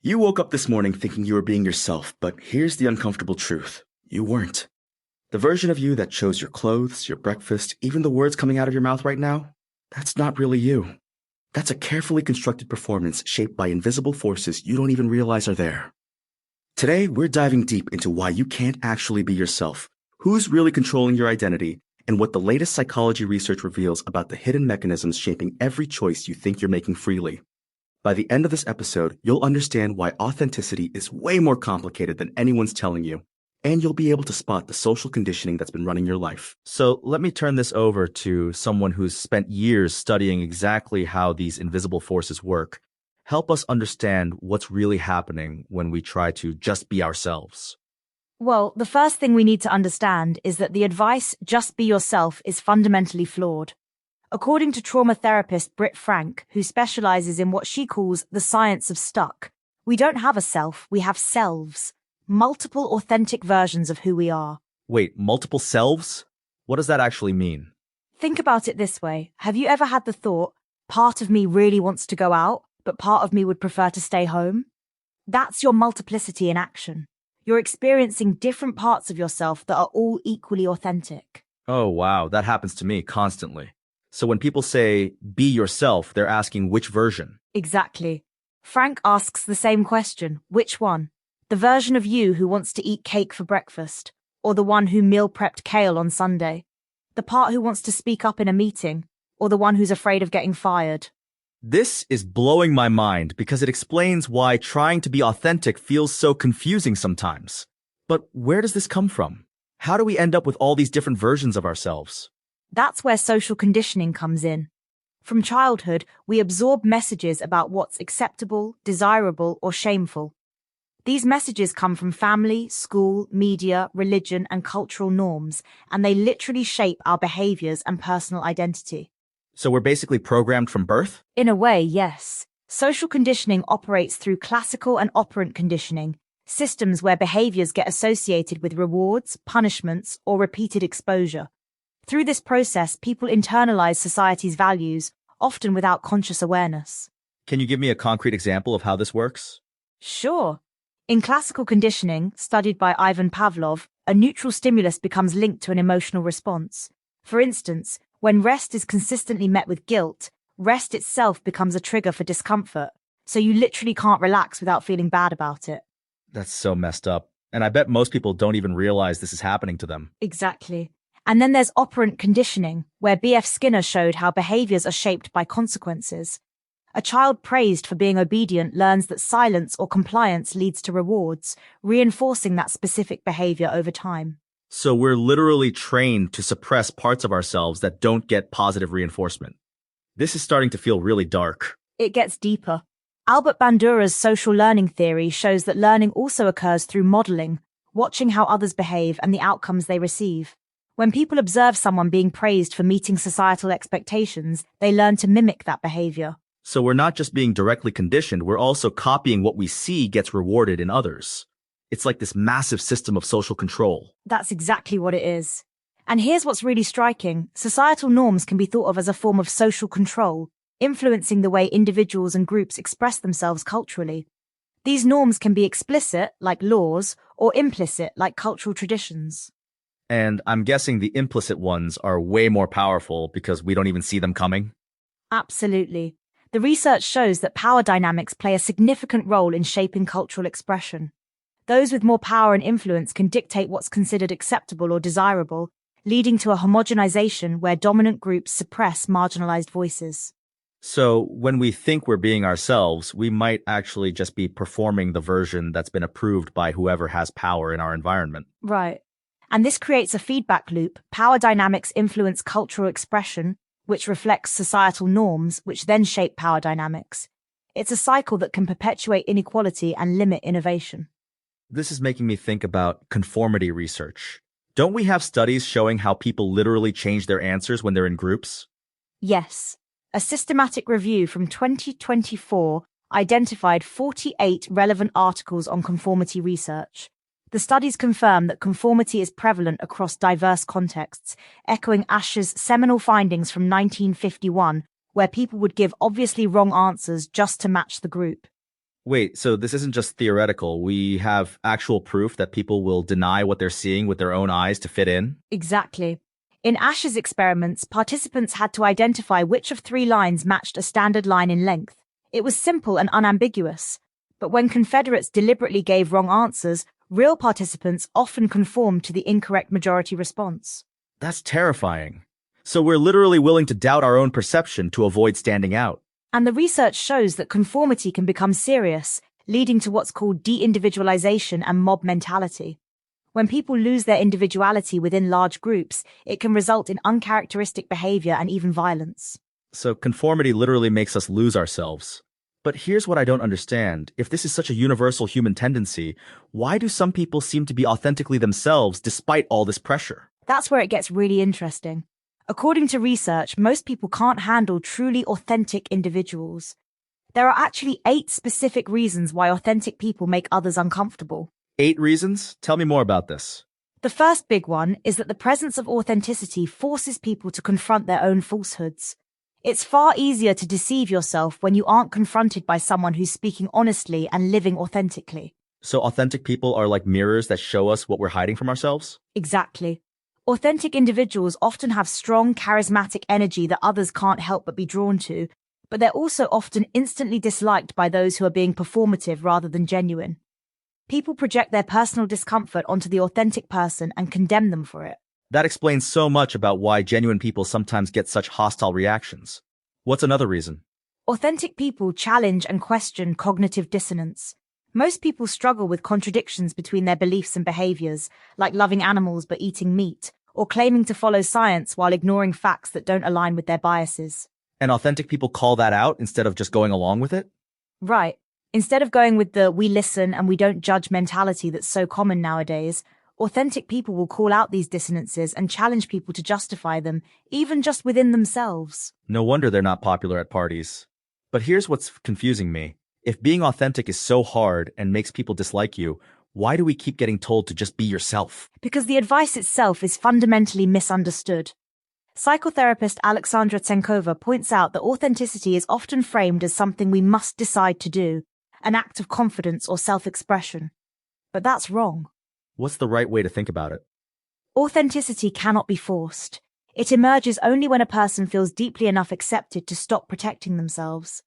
You woke up this morning thinking you were being yourself, but here's the uncomfortable truth. You weren't. The version of you that chose your clothes, your breakfast, even the words coming out of your mouth right now, that's not really you. That's a carefully constructed performance shaped by invisible forces you don't even realize are there. Today, we're diving deep into why you can't actually be yourself, who's really controlling your identity, and what the latest psychology research reveals about the hidden mechanisms shaping every choice you think you're making freely. By the end of this episode, you'll understand why authenticity is way more complicated than anyone's telling you, and you'll be able to spot the social conditioning that's been running your life. So let me turn this over to someone who's spent years studying exactly how these invisible forces work. Help us understand what's really happening when we try to just be ourselves. Well, the first thing we need to understand is that the advice, just be yourself, is fundamentally flawed. According to trauma therapist Britt Frank, who specializes in what she calls the science of stuck, we don't have a self, we have selves. Multiple authentic versions of who we are. Wait, multiple selves? What does that actually mean? Think about it this way. Have you ever had the thought, part of me really wants to go out, but part of me would prefer to stay home? That's your multiplicity in action. You're experiencing different parts of yourself that are all equally authentic. Oh, wow, that happens to me constantly. So when people say, be yourself, they're asking which version? Exactly. Frank asks the same question. Which one? The version of you who wants to eat cake for breakfast, or the one who meal prepped kale on Sunday? The part who wants to speak up in a meeting, or the one who's afraid of getting fired? This is blowing my mind because it explains why trying to be authentic feels so confusing sometimes. But where does this come from? How do we end up with all these different versions of ourselves? That's where social conditioning comes in. From childhood, we absorb messages about what's acceptable, desirable, or shameful. These messages come from family, school, media, religion, and cultural norms, and they literally shape our behaviors and personal identity. So we're basically programmed from birth? In a way, yes. Social conditioning operates through classical and operant conditioning, systems where behaviors get associated with rewards, punishments, or repeated exposure. Through this process, people internalize society's values, often without conscious awareness. Can you give me a concrete example of how this works? Sure. In classical conditioning, studied by Ivan Pavlov, a neutral stimulus becomes linked to an emotional response. For instance, when rest is consistently met with guilt, rest itself becomes a trigger for discomfort, so you literally can't relax without feeling bad about it. That's so messed up. And I bet most people don't even realize this is happening to them. Exactly. And then there's operant conditioning, where B.F. Skinner showed how behaviors are shaped by consequences. A child praised for being obedient learns that silence or compliance leads to rewards, reinforcing that specific behavior over time. So we're literally trained to suppress parts of ourselves that don't get positive reinforcement. This is starting to feel really dark. It gets deeper. Albert Bandura's social learning theory shows that learning also occurs through modeling, watching how others behave and the outcomes they receive. When people observe someone being praised for meeting societal expectations, they learn to mimic that behavior. So we're not just being directly conditioned, we're also copying what we see gets rewarded in others. It's like this massive system of social control. That's exactly what it is. And here's what's really striking. Societal norms can be thought of as a form of social control, influencing the way individuals and groups express themselves culturally. These norms can be explicit, like laws, or implicit, like cultural traditions. And I'm guessing the implicit ones are way more powerful because we don't even see them coming. Absolutely. The research shows that power dynamics play a significant role in shaping cultural expression. Those with more power and influence can dictate what's considered acceptable or desirable, leading to a homogenization where dominant groups suppress marginalized voices. So when we think we're being ourselves, we might actually just be performing the version that's been approved by whoever has power in our environment. Right. And this creates a feedback loop. Power dynamics influence cultural expression, which reflects societal norms, which then shape power dynamics. It's a cycle that can perpetuate inequality and limit innovation. This is making me think about conformity research. Don't we have studies showing how people literally change their answers when they're in groups? Yes. A systematic review from 2024 identified 48 relevant articles on conformity research. The studies confirm that conformity is prevalent across diverse contexts, echoing Asher's seminal findings from 1951, where people would give obviously wrong answers just to match the group. Wait, so this isn't just theoretical. We have actual proof that people will deny what they're seeing with their own eyes to fit in? Exactly. In Ash's experiments, participants had to identify which of three lines matched a standard line in length. It was simple and unambiguous. But when Confederates deliberately gave wrong answers, real participants often conformed to the incorrect majority response. That's terrifying. So we're literally willing to doubt our own perception to avoid standing out. And the research shows that conformity can become serious, leading to what's called de-individualization and mob mentality. When people lose their individuality within large groups, it can result in uncharacteristic behavior and even violence. So conformity literally makes us lose ourselves. But here's what I don't understand. If this is such a universal human tendency, why do some people seem to be authentically themselves despite all this pressure? That's where it gets really interesting. According to research, most people can't handle truly authentic individuals. There are actually 8 specific reasons why authentic people make others uncomfortable. 8 reasons? Tell me more about this. The first big one is that the presence of authenticity forces people to confront their own falsehoods. It's far easier to deceive yourself when you aren't confronted by someone who's speaking honestly and living authentically. So authentic people are like mirrors that show us what we're hiding from ourselves? Exactly. Authentic individuals often have strong, charismatic energy that others can't help but be drawn to, but they're also often instantly disliked by those who are being performative rather than genuine. People project their personal discomfort onto the authentic person and condemn them for it. That explains so much about why genuine people sometimes get such hostile reactions. What's another reason? Authentic people challenge and question cognitive dissonance. Most people struggle with contradictions between their beliefs and behaviors, like loving animals but eating meat, or claiming to follow science while ignoring facts that don't align with their biases. And authentic people call that out instead of just going along with it? Right. Instead of going with the we listen and we don't judge mentality that's so common nowadays, authentic people will call out these dissonances and challenge people to justify them, even just within themselves. No wonder they're not popular at parties. But here's what's confusing me. If being authentic is so hard and makes people dislike you, why do we keep getting told to just be yourself? Because the advice itself is fundamentally misunderstood. Psychotherapist Alexandra Tsenkova points out that authenticity is often framed as something we must decide to do, an act of confidence or self-expression. But that's wrong. What's the right way to think about it? Authenticity cannot be forced. It emerges only when a person feels deeply enough accepted to stop protecting themselves.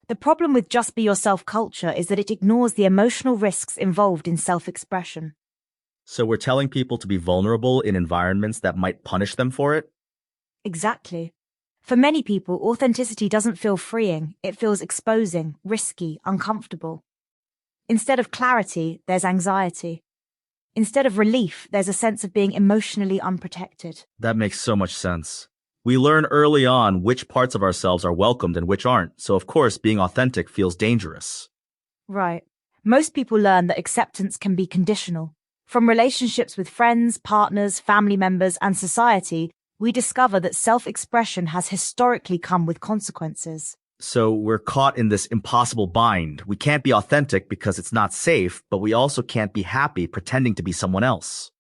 The problem with just be yourself culture is that it ignores the emotional risks involved in self-expression. So we're telling people to be vulnerable in environments that might punish them for it? Exactly. For many people, authenticity doesn't feel freeing. It feels exposing, risky, uncomfortable. Instead of clarity, there's anxiety. Instead of relief, there's a sense of being emotionally unprotected. That makes so much sense. We learn early on which parts of ourselves are welcomed and which aren't, so of course being authentic feels dangerous. Right. Most people learn that acceptance can be conditional. From relationships with friends, partners, family members, and society, we discover that self-expression has historically come with consequences. So we're caught in this impossible bind. We can't be authentic because it's not safe, but we also can't be happy pretending to be someone else.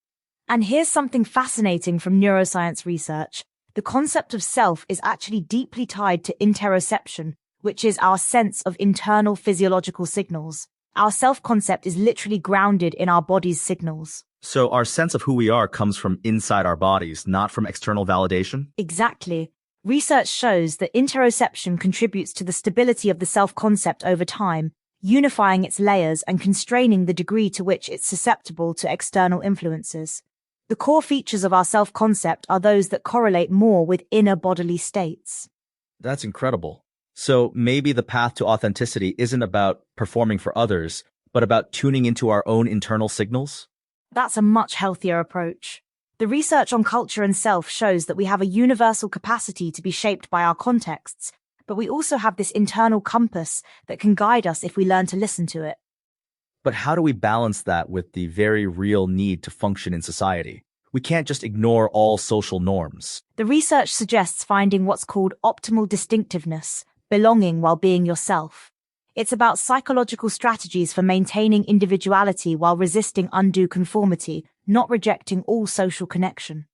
And here's something fascinating from neuroscience research. The concept of self is actually deeply tied to interoception, which is our sense of internal physiological signals. Our self-concept is literally grounded in our body's signals. So our sense of who we are comes from inside our bodies, not from external validation? Exactly. Research shows that interoception contributes to the stability of the self-concept over time, unifying its layers and constraining the degree to which it's susceptible to external influences. The core features of our self-concept are those that correlate more with inner bodily states. That's incredible. So maybe the path to authenticity isn't about performing for others, but about tuning into our own internal signals? That's a much healthier approach. The research on culture and self shows that we have a universal capacity to be shaped by our contexts, but we also have this internal compass that can guide us if we learn to listen to it. But how do we balance that with the very real need to function in society? We can't just ignore all social norms. The research suggests finding what's called optimal distinctiveness, belonging while being yourself. It's about psychological strategies for maintaining individuality while resisting undue conformity, not rejecting all social connection.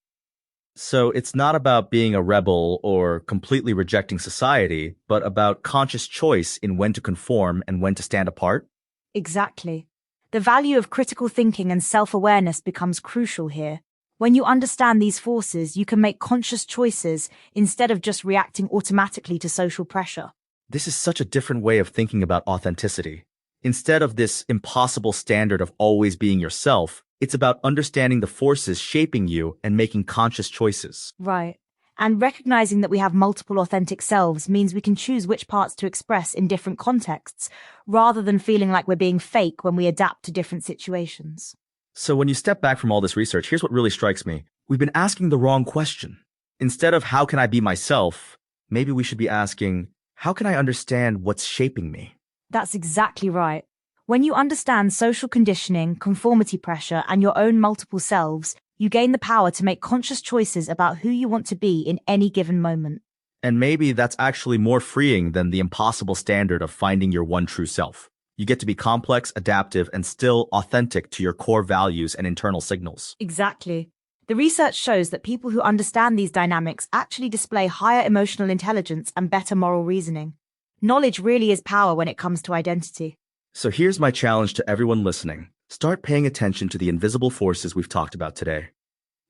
So it's not about being a rebel or completely rejecting society, but about conscious choice in when to conform and when to stand apart? Exactly. The value of critical thinking and self-awareness becomes crucial here. When you understand these forces, you can make conscious choices instead of just reacting automatically to social pressure. This is such a different way of thinking about authenticity. Instead of this impossible standard of always being yourself, it's about understanding the forces shaping you and making conscious choices. Right. And recognizing that we have multiple authentic selves means we can choose which parts to express in different contexts, rather than feeling like we're being fake when we adapt to different situations. So when you step back from all this research, here's what really strikes me. We've been asking the wrong question. Instead of how can I be myself, maybe we should be asking, how can I understand what's shaping me? That's exactly right. When you understand social conditioning, conformity pressure, and your own multiple selves, you gain the power to make conscious choices about who you want to be in any given moment. And maybe that's actually more freeing than the impossible standard of finding your one true self. You get to be complex, adaptive, and still authentic to your core values and internal signals. Exactly. The research shows that people who understand these dynamics actually display higher emotional intelligence and better moral reasoning. Knowledge really is power when it comes to identity. So here's my challenge to everyone listening. Start paying attention to the invisible forces we've talked about today.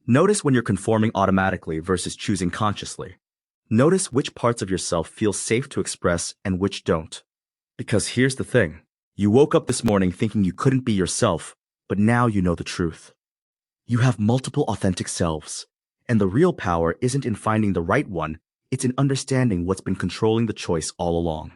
Notice when you're conforming automatically versus choosing consciously. Notice which parts of yourself feel safe to express and which don't. Because here's the thing. You woke up this morning thinking you couldn't be yourself, but now you know the truth. You have multiple authentic selves, and the real power isn't in finding the right one, it's in understanding what's been controlling the choice all along.